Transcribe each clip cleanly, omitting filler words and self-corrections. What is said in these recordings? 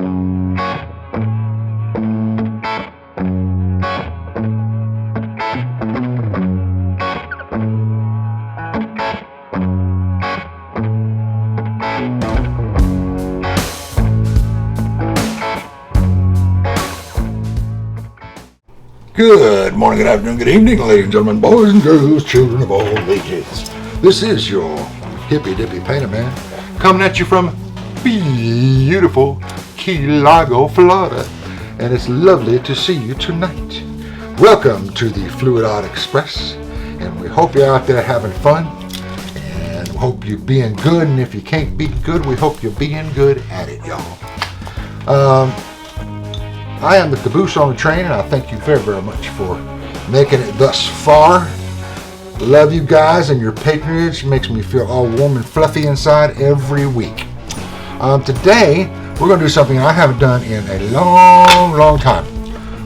Good morning, good afternoon, good evening, ladies and gentlemen, boys and girls, children of all ages. This is your Hippydippypainerman coming at you from beautiful Key Largo, Florida, and it's lovely to see you tonight. Welcome to the Fluid Art Express, and we hope you're out there having fun, and we hope you're being good, and if you can't be good, we hope you're being good at it, y'all. I am the caboose on the train, and I thank you very, very much for making it thus far. Love you guys, and your patronage makes me feel all warm and fluffy inside every week. Today, we're going to do something I haven't done in a long, long time.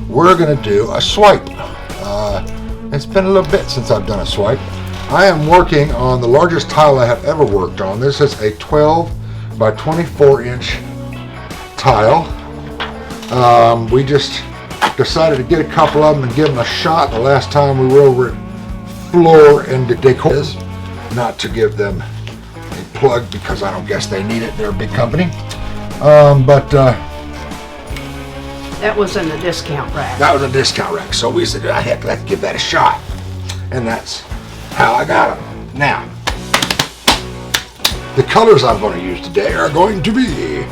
We're going to do a swipe. It's been a little bit since I've done a swipe. I am working on the largest tile I have ever worked on. This is a 12 by 24 inch tile. We just decided to get a couple of them and give them a shot the last time we were over at Floor and Decor. Not to give them a plug because I don't guess they need it. They're a big company. That was in the discount rack. That was a discount rack. So we said, heck, let's give that a shot. And that's how I got them. Now, the colors I'm going to use today are going to be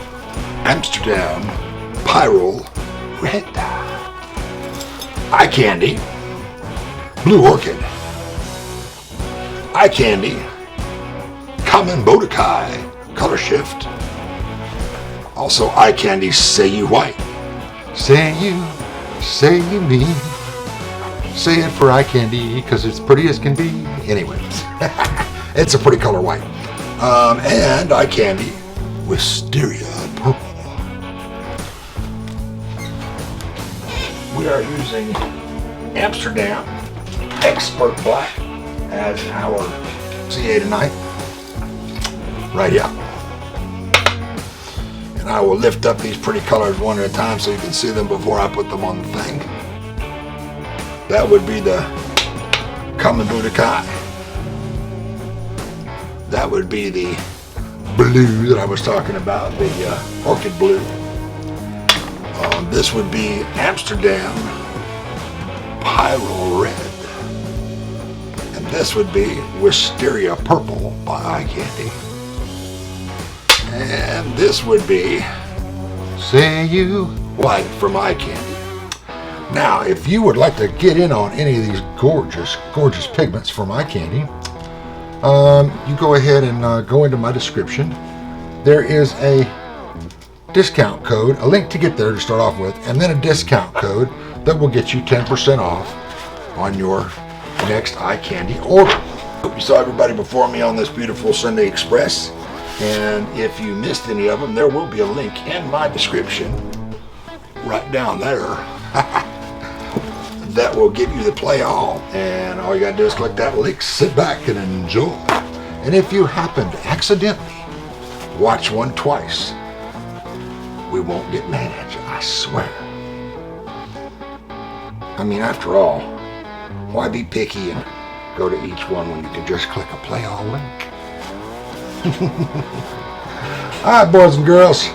Amsterdam Pyro Red, EyeCandy Blue Orchid, EyeCandy Common Bodakai Color Shift, also EyeCandy Say You White. Say you me. Say it for EyeCandy because it's pretty as can be. Anyways, it's a pretty color white. And EyeCandy Wisteria Purple. We are using Amsterdam Expert Black as our CA tonight. Right here. And I will lift up these pretty colors one at a time so you can see them before I put them on the thing. That would be the Common Bodakai. That would be the blue that I was talking about, the orchid blue. This would be Amsterdam Pyro Red. And this would be Wisteria Purple by EyeCandy. And this would be Say You White from EyeCandy. Now, if you would like to get in on any of these gorgeous, gorgeous pigments from EyeCandy, you go ahead and go into my description. There is a discount code, a link to get there to start off with, and then a discount code that will get you 10% off on your next EyeCandy order. Hope you saw everybody before me on this beautiful Sunday Express, and if you missed any of them, there will be a link in my description right down there that will give you the play all, and all you gotta do is click that link, sit back and enjoy. And if you happen to accidentally watch one twice, we won't get mad at you, I swear. I mean, after all, why be picky and go to each one when you can just click a play all link? Alright, boys and girls,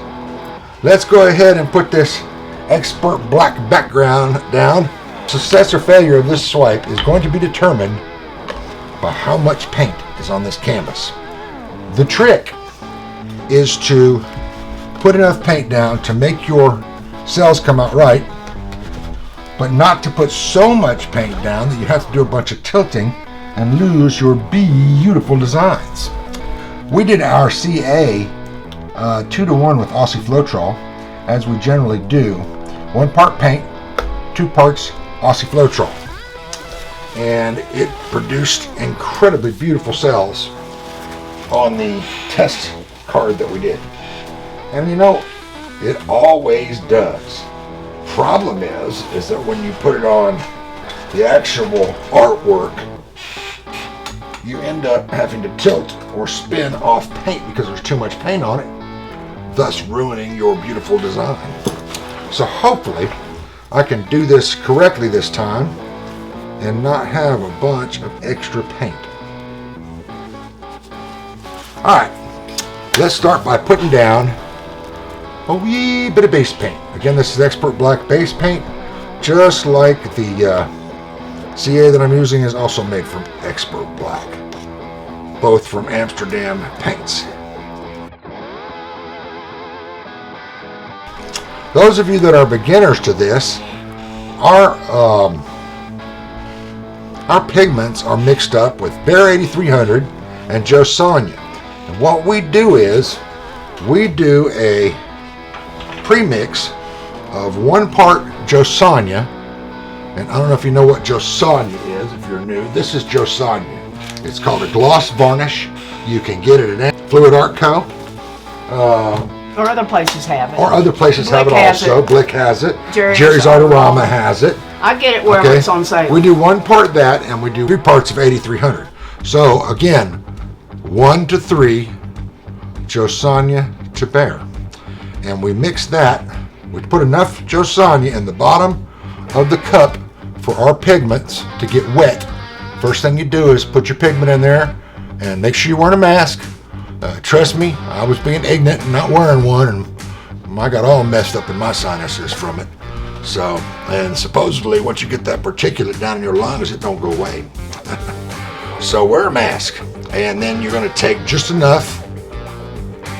let's go ahead and put this Expert Black background down. Success or failure of this swipe is going to be determined by how much paint is on this canvas. The trick is to put enough paint down to make your cells come out right, but not to put so much paint down that you have to do a bunch of tilting and lose your beautiful designs. We did our CA 2-to-1 with Aussie Floetrol, as we generally do. 1 part paint, 2 parts Aussie Floetrol. And it produced incredibly beautiful cells on the test card that we did. And you know, it always does. Problem is that when you put it on the actual artwork, you end up having to tilt or spin off paint because there's too much paint on it. thus ruining your beautiful design. So hopefully I can do this correctly this time and not have a bunch of extra paint. Alright, let's start by putting down a wee bit of base paint. Again, this is Expert Black base paint, just like the CA that I'm using is also made from Expert Black, both from Amsterdam Paints. Those of you that are beginners to this, our pigments are mixed up with Bear 8300 and Josanya. And what we do is we do a premix of 1 part Josanya, and I don't know if you know what Josanya is. If you're new, this is Josanya. It's called a gloss varnish. You can get it at Fluid Art Co. Or other places have it. Or other places have it also. Blick has it. Jerry's Artorama has it. I get it wherever it's on sale. We do 1 part that, and we do 3 parts of 8300. So again, 1 to 3 Josanya to Bear. And we mix that. We put enough Josanya in the bottom of the cup for our pigments to get wet. First thing you do is put your pigment in there and make sure you're wearing a mask. Trust me, I was being ignorant and not wearing one, and I got all messed up in my sinuses from it. So, and supposedly once you get that particulate down in your lungs, it don't go away. So wear a mask, and then you're going to take just enough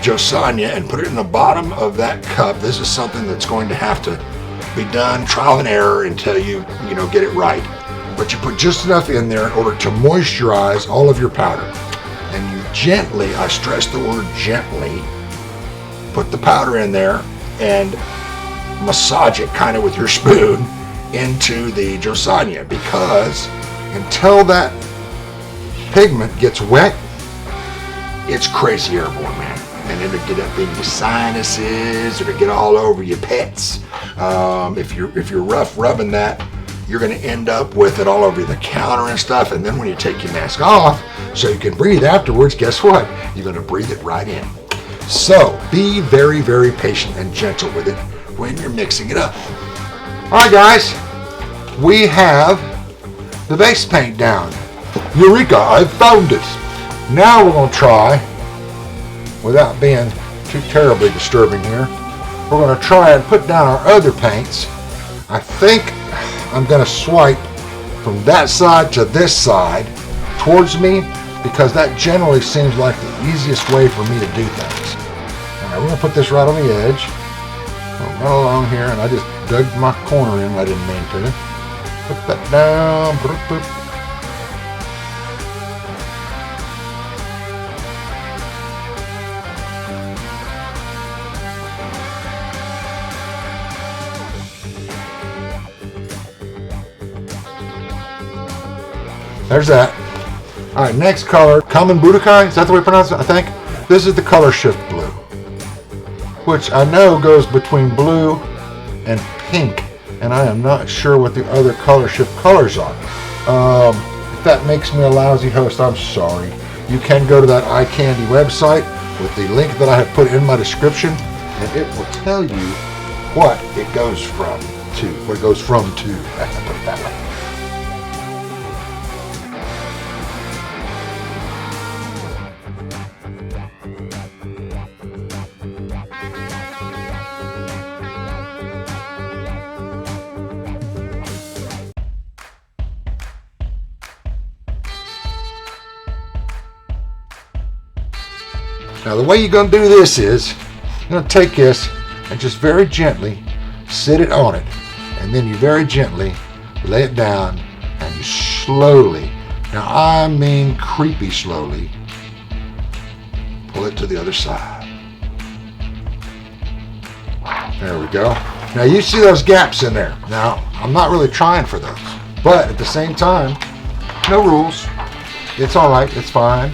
Josanya and put it in the bottom of that cup. This is something that's going to have to be done trial and error until you get it right. But you put just enough in there in order to moisturize all of your powder. And you gently, I stress the word gently, put the powder in there and massage it kind of with your spoon into the Josanya, because until that pigment gets wet, it's crazy airborne, man. And it'll get up in your sinuses, it'll get all over your pets. If you're rough rubbing that, you're going to end up with it all over the counter and stuff. And then when you take your mask off so you can breathe afterwards, guess what? You're going to breathe it right in. So be very, very patient and gentle with it when you're mixing it up. All right, guys, we have the base paint down. Eureka, I've found it. Now we're going to try, without being too terribly disturbing here, we're going to try and put down our other paints. I think I'm going to swipe from that side to this side towards me, because that generally seems like the easiest way for me to do things. All right, we're going to put this right on the edge. I'll run along here, and I just dug my corner in. I didn't mean to. Put that down. Boop, boop. There's that. All right, next color, Common Budokai. Is that the way you pronounce it? I think. This is the color shift blue, which I know goes between blue and pink, and I am not sure what the other color shift colors are. If that makes me a lousy host, I'm sorry. You can go to that EyeCandy website with the link that I have put in my description, and it will tell you what it goes from to. What it goes from to. I have to put it that way. Now the way you're going to do this is, you're going to take this and just very gently sit it on it, and then you very gently lay it down, and you slowly, now I mean creepy slowly, pull it to the other side. There we go. Now you see those gaps in there. Now I'm not really trying for those, but at the same time, no rules. It's all right. It's fine.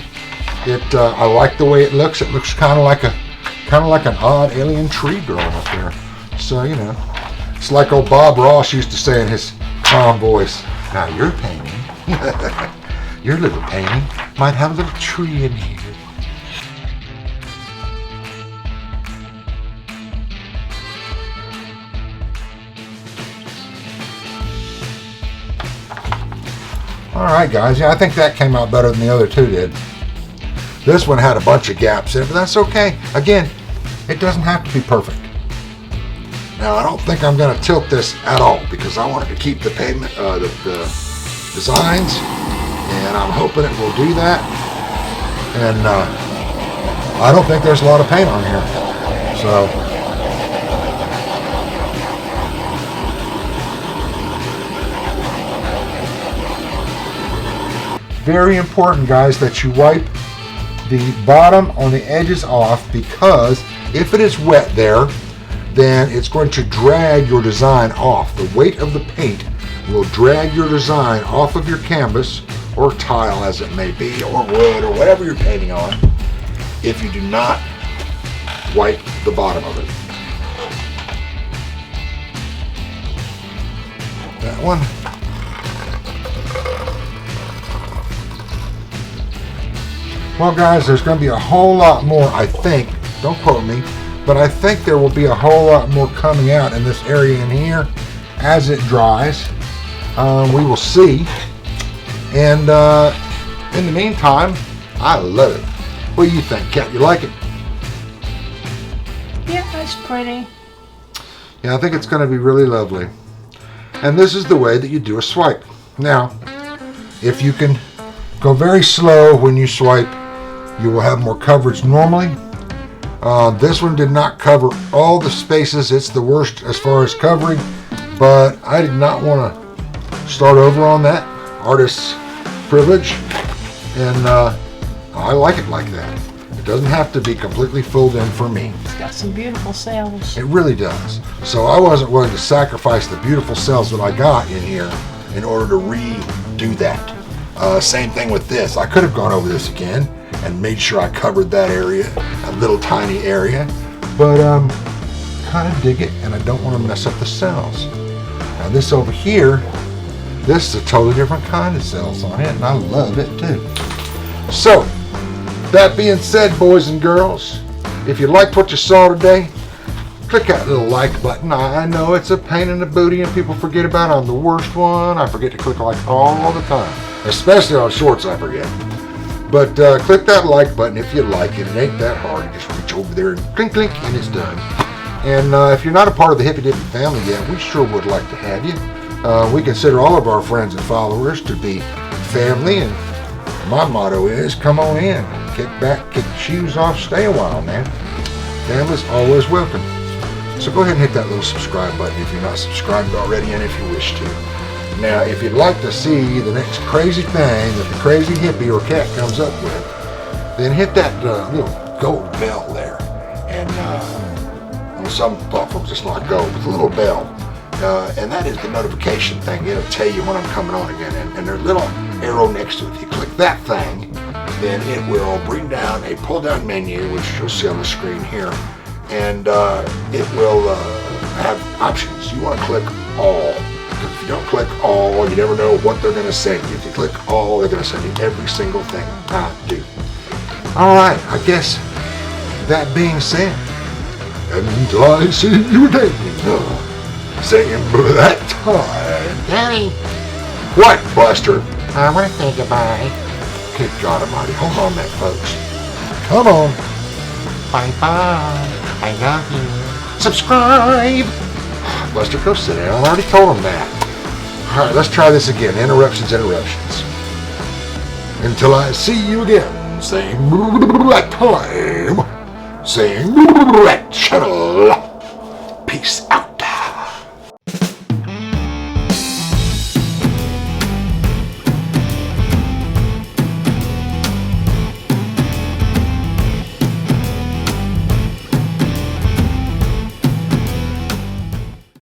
I like the way it looks. It looks kind of like an odd alien tree growing up there. So it's like old Bob Ross used to say in his calm voice. Now your painting, your little painting might have a little tree in here. Alright guys, yeah, I think that came out better than the other two did. This one had a bunch of gaps in it, but that's okay. Again, it doesn't have to be perfect. Now I don't think I'm going to tilt this at all because I want it to keep the pavement, the designs, and I'm hoping it will do that. And I don't think there's a lot of paint on here, so. Very important, guys, that you wipe the bottom on the edges off, because if it is wet there, then it's going to drag your design off. The weight of the paint will drag your design off of your canvas or tile, as it may be, or wood, or whatever you're painting on, if you do not wipe the bottom of it. That one. Well guys, there's going to be a whole lot more, I think, don't quote me, but I think there will be a whole lot more coming out in this area in here as it dries. We will see. And in the meantime, I love it. What do you think, Kat? You like it? Yeah, that's pretty. Yeah, I think it's going to be really lovely. And this is the way that you do a swipe. Now, if you can go very slow when you swipe, you will have more coverage normally. This one did not cover all the spaces. It's the worst as far as covering, but I did not want to start over on that. Artist's privilege, and I like it like that. It doesn't have to be completely filled in for me. It's got some beautiful cells. It really does. So I wasn't willing to sacrifice the beautiful cells that I got in here in order to redo that. Same thing with this. I could have gone over this again and made sure I covered that area, a little tiny area, but kind of dig it, and I don't want to mess up the cells. Now this over here, this is a totally different kind of cells on it, and I love it too. So, that being said, boys and girls, if you liked what you saw today, click that little like button. I know it's a pain in the booty and people forget about it. I'm the worst one. I forget to click like all the time, especially on shorts I forget. But click that like button if you like it. It ain't that hard. You just reach over there and clink, clink, and it's done. And if you're not a part of the Hippy Dippy family yet, we sure would like to have you. We consider all of our friends and followers to be family, and my motto is, come on in, kick back, kick the shoes off, stay a while, man. Family's always welcome. So go ahead and hit that little subscribe button if you're not subscribed already, and if you wish to. Now, if you'd like to see the next crazy thing that the crazy hippie or cat comes up with, then hit that little gold bell there. And some platforms just like gold with a little bell. And that is the notification thing. It'll tell you when I'm coming on again. And there's a little arrow next to it. If you click that thing, then it will bring down a pull-down menu, which you'll see on the screen here. And it will have options. You want to click all. Because if you don't click all, you never know what they're going to send you. If you click all, they're going to send you every single thing I do. Alright, I guess that being said, until I see you again, saying that time. Daddy, What, Buster? I want to say goodbye. Good God Almighty. Hold on that, folks. Come on. Bye-bye. I love you. Subscribe. Buster, go sit down. I already told him that. All right, let's try this again. Interruptions. Until I see you again. Same time. Same channel. Peace out.